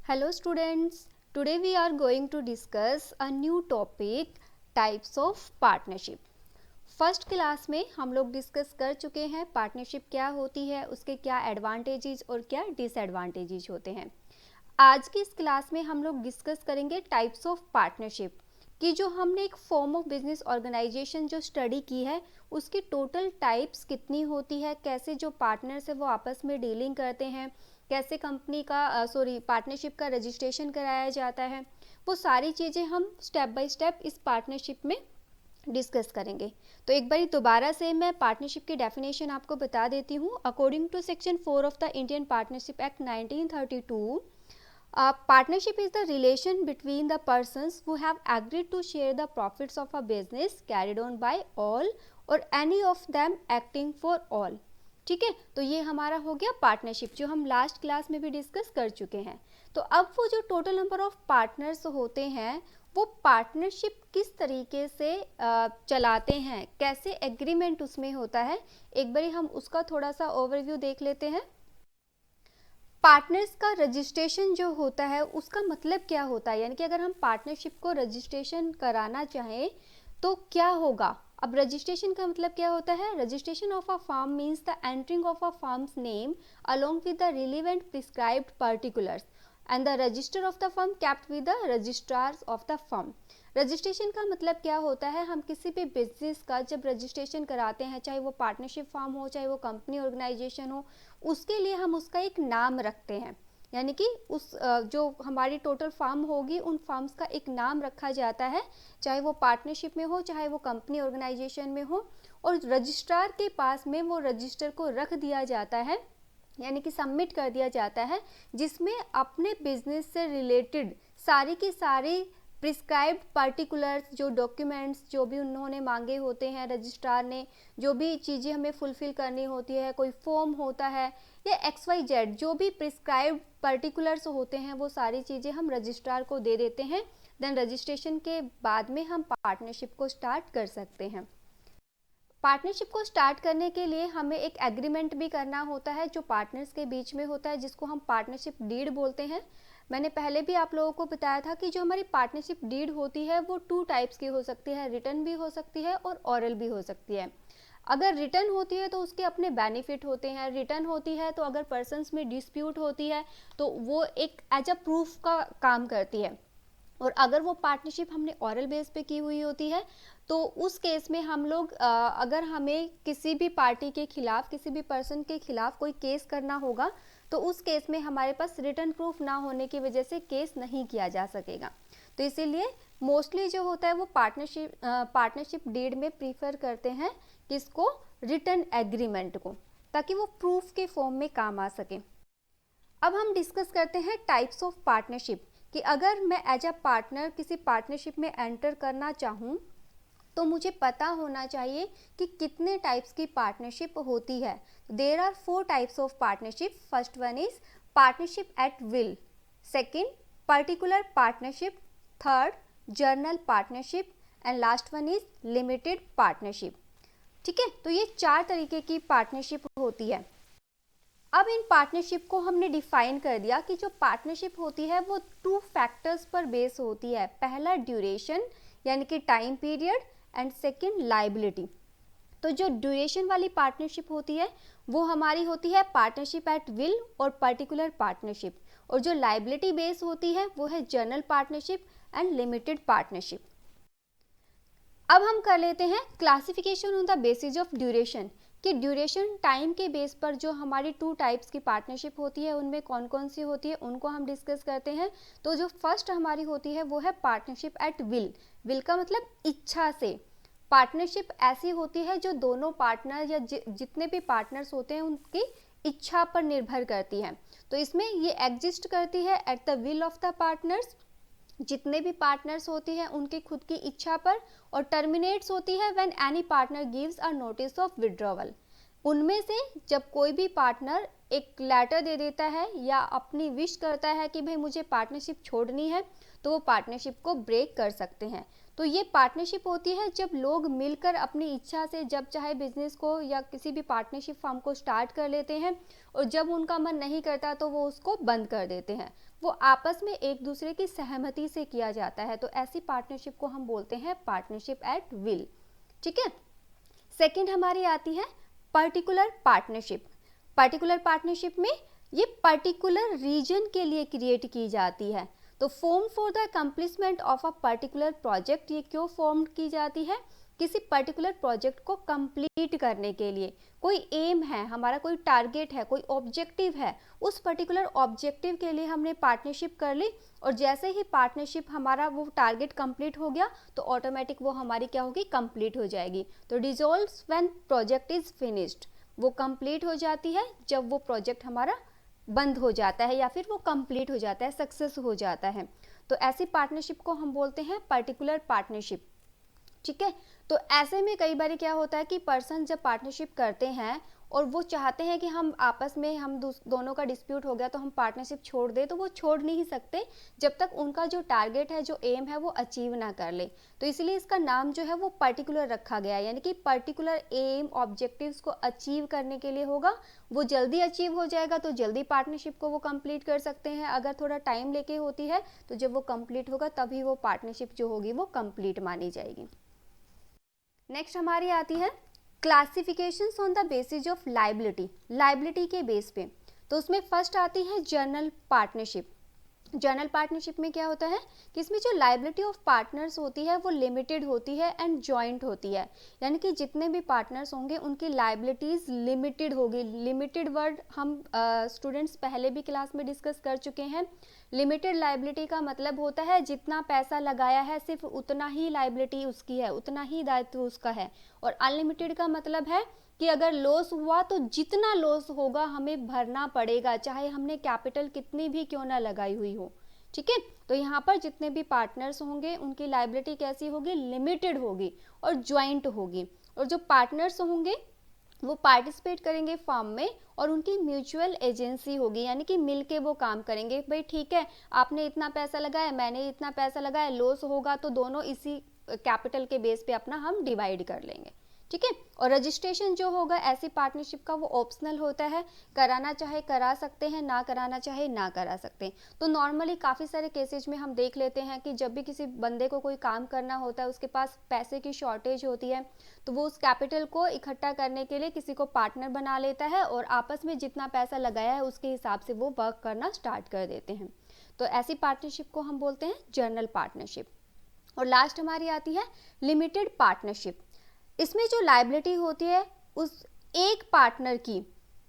Hello students, today we are going to discuss a new topic types of partnership. First class में हम लोग discuss कर चुके हैं पार्टनरशिप क्या होती है, उसके क्या एडवांटेजेस और क्या डिसएडवांटेजेस होते हैं। आज की इस क्लास में हम लोग डिस्कस करेंगे टाइप्स ऑफ पार्टनरशिप कि जो हमने एक फॉर्म ऑफ बिजनेस ऑर्गेनाइजेशन जो स्टडी की है उसकी टोटल टाइप्स कितनी होती है, कैसे जो पार्टनर्स है वो आपस में डीलिंग करते हैं, कैसे कंपनी का पार्टनरशिप का रजिस्ट्रेशन कराया जाता है, वो सारी चीज़ें हम स्टेप बाय स्टेप इस पार्टनरशिप में डिस्कस करेंगे। तो एक बार दोबारा से मैं पार्टनरशिप की डेफिनेशन आपको बता देती हूँ। According to section 4 of the Indian partnership act 1932, partnership is the relation between the persons who have agreed to share the profits of a business carried on by all or any of them acting for all। ठीक है, तो ये हमारा हो गया partnership जो हम last class में भी डिस्कस कर चुके हैं। तो अब वो जो टोटल नंबर ऑफ पार्टनर्स होते हैं वो पार्टनरशिप किस तरीके से चलाते हैं, कैसे एग्रीमेंट उसमें होता है, एक बारी हम उसका थोड़ा सा ओवरव्यू देख लेते हैं। पार्टनर्स का रजिस्ट्रेशन जो होता है उसका मतलब क्या होता है, यानी कि अगर हम पार्टनरशिप को रजिस्ट्रेशन कराना चाहें तो क्या होगा। अब रजिस्ट्रेशन का मतलब क्या होता है। Registration of a firm means the entering of a firms name along with the relevant prescribed particulars and the register of the firm kept with the registrars of the firm. Registration का मतलब क्या होता है, हम किसी भी business का जब रजिस्ट्रेशन कराते हैं, चाहे वो पार्टनरशिप फर्म हो चाहे वो कंपनी ऑर्गेनाइजेशन हो, उसके लिए हम उसका एक नाम रखते हैं, यानी कि उस जो हमारी टोटल फार्म होगी उन फार्म्स का एक नाम रखा जाता है, चाहे वो पार्टनरशिप में हो चाहे वो कंपनी ऑर्गेनाइजेशन में हो, और रजिस्ट्रार के पास में वो रजिस्टर को रख दिया जाता है, यानी कि सबमिट कर दिया जाता है, जिसमें अपने बिजनेस से रिलेटेड सारी की सारी प्रिस्क्राइब्ड पर्टिकुलर्स जो डॉक्यूमेंट्स जो भी उन्होंने मांगे होते हैं, रजिस्ट्रार ने जो भी चीज़ें हमें फुलफ़िल करनी होती है, कोई फॉर्म होता है या XYZ जो भी प्रिस्क्राइब्ड पर्टिकुलर्स होते हैं, वो सारी चीज़ें हम रजिस्ट्रार को दे देते हैं। देन रजिस्ट्रेशन के बाद में हम पार्टनरशिप को स्टार्ट कर सकते हैं। पार्टनरशिप को स्टार्ट करने के लिए हमें एक एग्रीमेंट भी करना होता है जो पार्टनर्स के बीच में होता है, जिसको हम पार्टनरशिप डीड बोलते हैं। मैंने पहले भी आप लोगों को बताया था कि जो हमारी पार्टनरशिप डीड होती है वो 2 टाइप्स की हो सकती है, रिटन भी हो सकती है और ऑरल भी हो सकती है। अगर रिटर्न होती है तो उसके अपने बेनिफिट होते हैं। रिटर्न होती है तो अगर पर्सन्स में डिस्प्यूट होती है तो वो एक एज अ प्रूफ का काम करती है, और अगर वो पार्टनरशिप हमने ऑरल बेस पे की हुई होती है तो उस केस में हम लोग अगर हमें किसी भी पार्टी के खिलाफ, किसी भी पर्सन के खिलाफ कोई केस करना होगा तो उस केस में हमारे पास रिटर्न प्रूफ ना होने की वजह से केस नहीं किया जा सकेगा। तो इसीलिए मोस्टली जो होता है वो पार्टनरशिप डीड में प्रीफर करते हैं किसको, रिटर्न एग्रीमेंट को, ताकि वो प्रूफ के फॉर्म में काम आ सके। अब हम डिस्कस करते हैं टाइप्स ऑफ पार्टनरशिप कि अगर मैं एज अ पार्टनर किसी पार्टनरशिप में एंटर करना चाहूँ तो मुझे पता होना चाहिए कि कितने टाइप्स की पार्टनरशिप होती है। There are 4 types of partnership. First one is partnership at will, second particular partnership, third general partnership and last one is limited partnership. ठीक है, तो ये 4 तरीके की पार्टनरशिप होती है। अब इन पार्टनरशिप को हमने डिफाइन कर दिया कि जो पार्टनरशिप होती है वो 2 फैक्टर्स पर बेस होती है। पहला ड्यूरेशन यानी कि time period, and second liability. तो जो ड्यूरेशन वाली पार्टनरशिप होती है वो हमारी होती है पार्टनरशिप एट विल और पर्टिकुलर पार्टनरशिप, और जो लायबिलिटी बेस होती है वो है general partnership and limited partnership. अब हम कर लेते हैं classification on the basis of duration कि ड्यूरेशन टाइम के बेस पर जो हमारी 2 टाइप्स की पार्टनरशिप होती है उनमें कौन कौन सी होती है उनको हम डिस्कस करते हैं। तो जो फर्स्ट हमारी होती है वो है पार्टनरशिप एट विल। विल का मतलब इच्छा से। पार्टनरशिप ऐसी होती है जो दोनों पार्टनर या जितने भी पार्टनर्स होते हैं उनकी इच्छा पर निर्भर करती है। तो इसमें ये एग्जिस्ट करती है at the will of the partners, जितने भी पार्टनर्स होती हैं उनकी खुद की इच्छा पर, और टर्मिनेट्स होती है when any partner gives a notice of withdrawal. उनमें से जब कोई भी पार्टनर एक लेटर दे देता है या अपनी विश करता है कि भाई मुझे पार्टनरशिप छोड़नी है, तो वो पार्टनरशिप को ब्रेक कर सकते हैं। तो ये पार्टनरशिप होती है जब लोग मिलकर अपनी इच्छा से जब चाहे बिजनेस को या किसी भी पार्टनरशिप फर्म को स्टार्ट कर लेते हैं, और जब उनका मन नहीं करता तो वो उसको बंद कर देते हैं। वो आपस में एक दूसरे की सहमति से किया जाता है। तो ऐसी पार्टनरशिप को हम बोलते हैं पार्टनरशिप एट विल। ठीक है। सेकंड हमारी आती है पर्टिकुलर पार्टनरशिप। पर्टिकुलर पार्टनरशिप में ये पर्टिकुलर रीजन के लिए क्रिएट की जाती है। तो form for the accomplishment of a particular project, ये क्यों फॉर्म की जाती है? किसी पर्टिकुलर प्रोजेक्ट को कंप्लीट करने के लिए। कोई एम है हमारा, कोई टारगेट है, कोई ऑब्जेक्टिव है, उस पर्टिकुलर ऑब्जेक्टिव के लिए हमने पार्टनरशिप कर ली, और जैसे ही पार्टनरशिप हमारा वो टारगेट कंप्लीट हो गया तो ऑटोमेटिक वो हमारी क्या होगी, कंप्लीट हो जाएगी। तो dissolves when project is finished, वो कंप्लीट हो जाती है जब वो प्रोजेक्ट हमारा बंद हो जाता है या फिर वो कंप्लीट हो जाता है, सक्सेस हो जाता है। तो ऐसी पार्टनरशिप को हम बोलते हैं पर्टिकुलर पार्टनरशिप। ठीक है। तो ऐसे में कई बार क्या होता है कि पर्सन जब पार्टनरशिप करते हैं और वो चाहते हैं कि हम आपस में हम दोनों का डिस्प्यूट हो गया तो हम पार्टनरशिप छोड़ दें, तो वो छोड़ नहीं सकते जब तक उनका जो टारगेट है, जो एम है, वो अचीव ना कर ले। तो इसलिए इसका नाम जो है वो पर्टिकुलर रखा गया है, यानी कि पर्टिकुलर एम ऑब्जेक्टिव्स को अचीव करने के लिए होगा। वो जल्दी अचीव हो जाएगा तो जल्दी पार्टनरशिप को वो कंप्लीट कर सकते हैं। अगर थोड़ा टाइम लेके होती है तो जब वो कंप्लीट होगा तभी वो पार्टनरशिप जो होगी वो कंप्लीट मानी जाएगी। नेक्स्ट हमारी आती है classifications on the basis of liability, liability के बेस पे। तो उसमें फर्स्ट आती है जर्नल पार्टनरशिप। जर्नल पार्टनरशिप में क्या होता है कि इसमें जो लाइबिलिटी ऑफ पार्टनर्स होती है वो लिमिटेड होती है एंड जॉइंट होती है, यानी कि जितने भी पार्टनर्स होंगे उनकी लाइबिलिटीज़ लिमिटेड होगी। लिमिटेड वर्ड हम स्टूडेंट्स पहले भी क्लास में डिस्कस कर चुके हैं। लिमिटेड लाइबिलिटी का मतलब होता है जितना पैसा लगाया है सिर्फ उतना ही लाइबिलिटी उसकी है, उतना ही दायित्व उसका है। और अनलिमिटेड का मतलब है कि अगर लॉस हुआ तो जितना लॉस होगा हमें भरना पड़ेगा, चाहे हमने कैपिटल कितनी भी क्यों ना लगाई हुई हो। ठीक है। तो यहाँ पर जितने भी पार्टनर्स होंगे उनकी लाइबिलिटी कैसी होगी, लिमिटेड होगी और ज्वाइंट होगी। और जो पार्टनर्स होंगे वो पार्टिसिपेट करेंगे फर्म में और उनकी म्यूचुअल एजेंसी होगी, यानी कि मिलके वो काम करेंगे। भाई ठीक है, आपने इतना पैसा लगाया, मैंने इतना पैसा लगाया, लॉस होगा तो दोनों इसी कैपिटल के बेस पे अपना हम डिवाइड कर लेंगे। ठीक है। और रजिस्ट्रेशन जो होगा ऐसी पार्टनरशिप का वो ऑप्शनल होता है, कराना चाहे करा सकते हैं, ना कराना चाहे ना करा सकते हैं। तो नॉर्मली काफ़ी सारे केसेज में हम देख लेते हैं कि जब भी किसी बंदे को कोई काम करना होता है, उसके पास पैसे की शॉर्टेज होती है, तो वो उस कैपिटल को इकट्ठा करने के लिए किसी को पार्टनर बना लेता है और आपस में जितना पैसा लगाया है उसके हिसाब से वो वर्क करना स्टार्ट कर देते हैं। तो ऐसी पार्टनरशिप को हम बोलते हैं जर्नल पार्टनरशिप। और लास्ट हमारी आती है लिमिटेड पार्टनरशिप। इसमें जो लाइबिलिटी होती है उस एक पार्टनर की,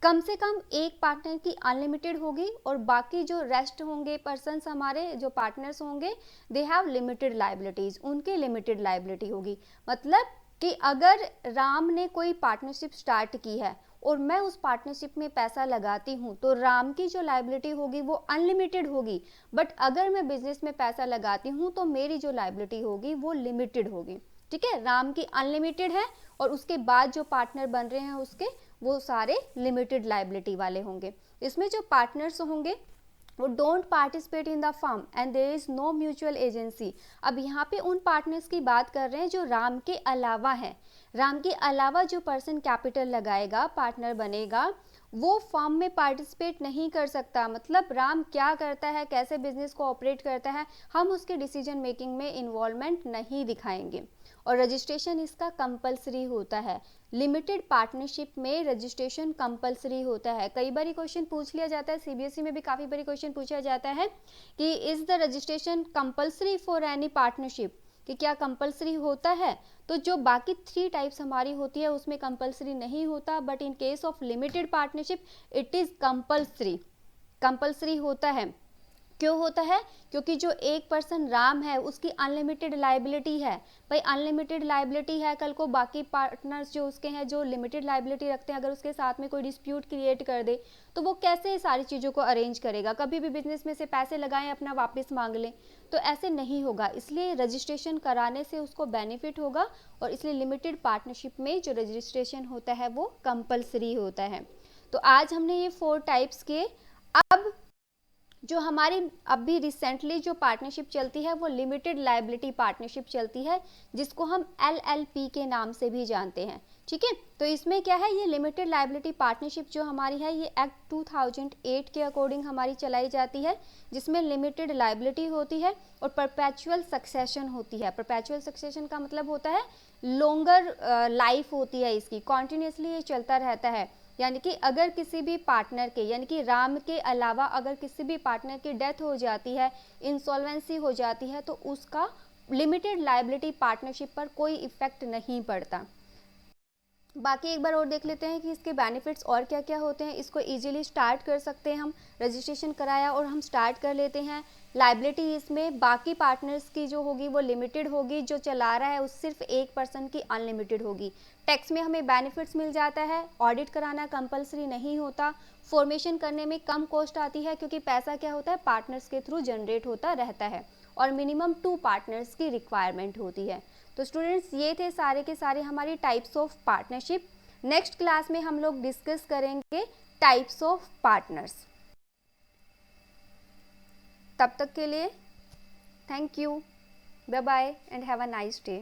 कम से कम एक पार्टनर की अनलिमिटेड होगी और बाकी जो रेस्ट होंगे पर्सन्स, हमारे जो पार्टनर्स होंगे, दे हैव लिमिटेड लाइबिलिटीज़, उनकी लिमिटेड लाइबिलिटी होगी। मतलब कि अगर राम ने कोई पार्टनरशिप स्टार्ट की है और मैं उस पार्टनरशिप में पैसा लगाती हूँ तो राम की जो लाइबिलिटी होगी वो अनलिमिटेड होगी। बट अगर मैं बिजनेस में पैसा लगाती हूँ तो मेरी जो लाइबिलिटी होगी वो लिमिटेड होगी। ठीक है। राम की अनलिमिटेड है और उसके बाद जो पार्टनर बन रहे हैं उसके वो सारे लिमिटेड लाइबिलिटी वाले होंगे। इसमें जो पार्टनर्स होंगे वो don't participate in the firm and there is no mutual agency. अब यहाँ पे उन पार्टनर्स की बात कर रहे हैं जो राम के अलावा है। राम के अलावा जो पर्सन कैपिटल लगाएगा, पार्टनर बनेगा, वो फर्म में पार्टिसिपेट नहीं कर सकता। मतलब राम क्या करता है, कैसे बिजनेस को ऑपरेट करता है, हम उसके डिसीजन मेकिंग में इन्वॉल्वमेंट नहीं दिखाएंगे। और रजिस्ट्रेशन इसका कंपलसरी होता है। लिमिटेड पार्टनरशिप में रजिस्ट्रेशन कंपलसरी होता है। कई बार क्वेश्चन पूछ लिया जाता है, सीबीएसई में भी काफ़ी बार क्वेश्चन पूछा जाता है कि is the registration compulsory for any partnership, कि क्या कंपलसरी होता है। तो जो बाकी 3 टाइप्स हमारी होती है उसमें कंपलसरी नहीं होता, but in case of limited partnership it is compulsory, compulsory होता है। क्यों होता है? क्योंकि जो एक पर्सन राम है उसकी अनलिमिटेड लाइबिलिटी है। भाई अनलिमिटेड लाइबिलिटी है, कल को बाकी पार्टनर्स जो उसके हैं जो लिमिटेड लाइबिलिटी रखते हैं, अगर उसके साथ में कोई डिस्प्यूट क्रिएट कर दे तो वो कैसे सारी चीज़ों को अरेंज करेगा? कभी भी बिजनेस में से पैसे लगाएं अपना वापस मांग लें तो ऐसे नहीं होगा। इसलिए रजिस्ट्रेशन कराने से उसको बेनिफिट होगा और इसलिए लिमिटेड पार्टनरशिप में जो रजिस्ट्रेशन होता है वो कंपलसरी होता है। तो आज हमने ये 4 टाइप्स के। अब जो हमारी अभी रिसेंटली जो पार्टनरशिप चलती है वो लिमिटेड लायबिलिटी पार्टनरशिप चलती है, जिसको हम LLP के नाम से भी जानते हैं। ठीक है, तो इसमें क्या है, ये लिमिटेड लायबिलिटी पार्टनरशिप जो हमारी है ये एक्ट 2008 के अकॉर्डिंग हमारी चलाई जाती है, जिसमें लिमिटेड लायबिलिटी होती है और परपेचुअल सक्सेशन होती है। परपेचुअल सक्सेशन का मतलब होता है लॉन्गर लाइफ होती है इसकी, कॉन्टिन्यूसली ये चलता रहता है। यानी कि अगर किसी भी पार्टनर के, यानी कि राम के अलावा अगर किसी भी पार्टनर की डेथ हो जाती है, इंसॉल्वेंसी हो जाती है, तो उसका लिमिटेड लायबिलिटी पार्टनरशिप पर कोई इफेक्ट नहीं पड़ता। बाकी एक बार और देख लेते हैं कि इसके बेनिफिट्स और क्या क्या होते हैं। इसको इजीली स्टार्ट कर सकते हैं हम, रजिस्ट्रेशन कराया और हम स्टार्ट कर लेते हैं। लाइबिलिटी इसमें बाकी पार्टनर्स की जो होगी वो लिमिटेड होगी, जो चला रहा है उस सिर्फ एक पर्सन की अनलिमिटेड होगी। टैक्स में हमें बेनिफिट्स मिल जाता है, ऑडिट कराना कंपलसरी नहीं होता, फॉर्मेशन करने में कम कॉस्ट आती है क्योंकि पैसा क्या होता है पार्टनर्स के थ्रू जनरेट होता रहता है, और मिनिमम 2 पार्टनर्स की रिक्वायरमेंट होती है। तो स्टूडेंट्स ये थे सारे के सारे हमारी types of partnership. Next class में हम लोग डिस्कस करेंगे टाइप्स ऑफ पार्टनर्स। तब तक के लिए thank you, bye bye and have a nice day.